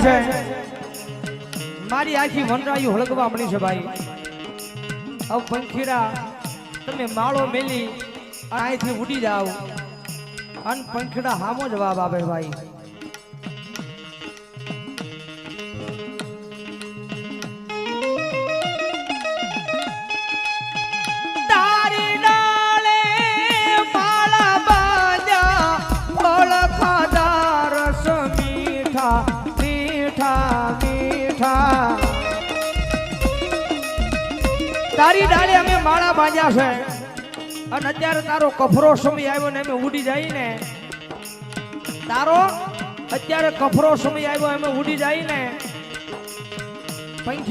છે મારી આખી વનરાયું હળગવા મળી છે ભાઈ. હવે પંખીડા તમે માળો મેલી અહીંથી ઉડી જાવ અને પંખીડા હામો જવાબ આપે ભાઈ. તારી ડાળે અમે માળા બાંધ્યા છે અને અત્યારે તારો કફરો સમય આવ્યો ને અમે ઉડી જાય ને. તારો અત્યારે કફરો સમય આવ્યો અમે ઉડી જાય ને.